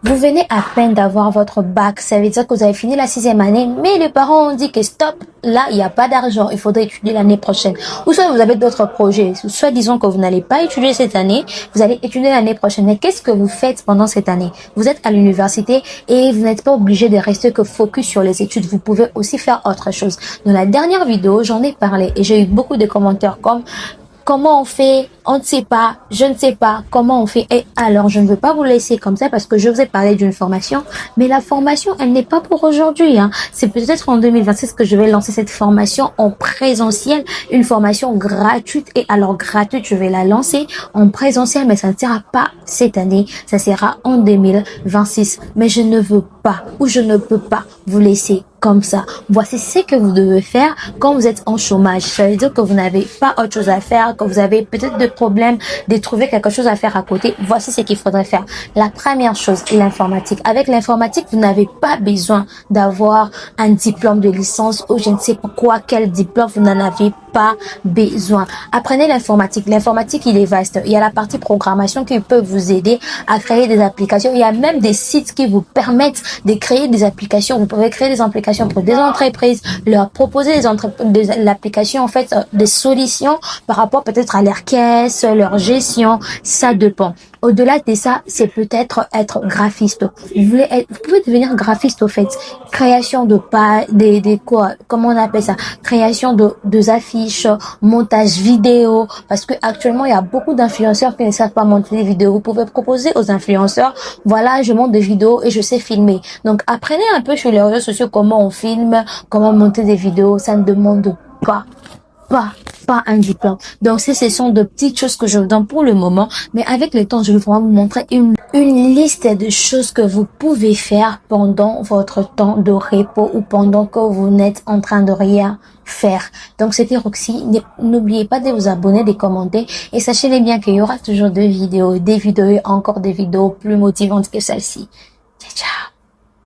Vous venez à peine d'avoir votre bac, ça veut dire que vous avez fini la 6e année, mais les parents ont dit que stop, là, il n'y a pas d'argent, il faudrait étudier l'année prochaine. Ou soit vous avez d'autres projets, soit disons que vous n'allez pas étudier cette année, vous allez étudier l'année prochaine. Mais qu'est-ce que vous faites pendant cette année? Vous êtes à l'université et vous n'êtes pas obligé de rester que focus sur les études, vous pouvez aussi faire autre chose. Dans la dernière vidéo, j'en ai parlé et j'ai eu beaucoup de commentaires comme comment on fait, on ne sait pas, je ne sais pas comment on fait. Et alors, je ne veux pas vous laisser comme ça parce que je vous ai parlé d'une formation, mais la formation, elle n'est pas pour aujourd'hui. C'est peut-être en 2026 que je vais lancer cette formation en présentiel, une formation gratuite. Et alors, gratuite, je vais la lancer en présentiel, mais ça ne sera pas cette année, ça sera en 2026. Mais je ne veux pas ou je ne peux pas vous laisser comme ça. Voici ce que vous devez faire quand vous êtes en chômage. Ça veut dire que vous n'avez pas autre chose à faire, que vous avez peut-être des problèmes de trouver quelque chose à faire à côté. Voici ce qu'il faudrait faire. La première chose, l'informatique. Avec l'informatique, vous n'avez pas besoin d'avoir un diplôme de licence ou je ne sais pas quoi, quel diplôme, vous n'en avez pas besoin. Apprenez l'informatique. L'informatique, il est vaste. Il y a la partie programmation qui peut vous aider à créer des applications. Il y a même des sites qui vous permettent de créer des applications. Vous pouvez créer des applications pour des entreprises, leur proposer l'application, en fait, des solutions par rapport peut-être à leur caisse, leur gestion. Ça dépend. Au-delà de ça, c'est peut-être être graphiste. Vous pouvez devenir graphiste, au fait. Création de pas, quoi, comment on appelle ça? Création de affiches, montage vidéo. Parce que actuellement, il y a beaucoup d'influenceurs qui ne savent pas monter des vidéos. Vous pouvez proposer aux influenceurs, voilà, je monte des vidéos et je sais filmer. Donc, apprenez un peu sur les réseaux sociaux comment on filme, comment monter des vidéos. Ça ne demande pas un diplôme. Donc, ce sont de petites choses que je vous donne pour le moment. Mais avec le temps, je vais vraiment vous montrer une liste de choses que vous pouvez faire pendant votre temps de repos ou pendant que vous n'êtes en train de rien faire. Donc, c'était Roxy. N'oubliez pas de vous abonner, de commenter et sachez bien qu'il y aura toujours des vidéos et encore des vidéos plus motivantes que celle-ci.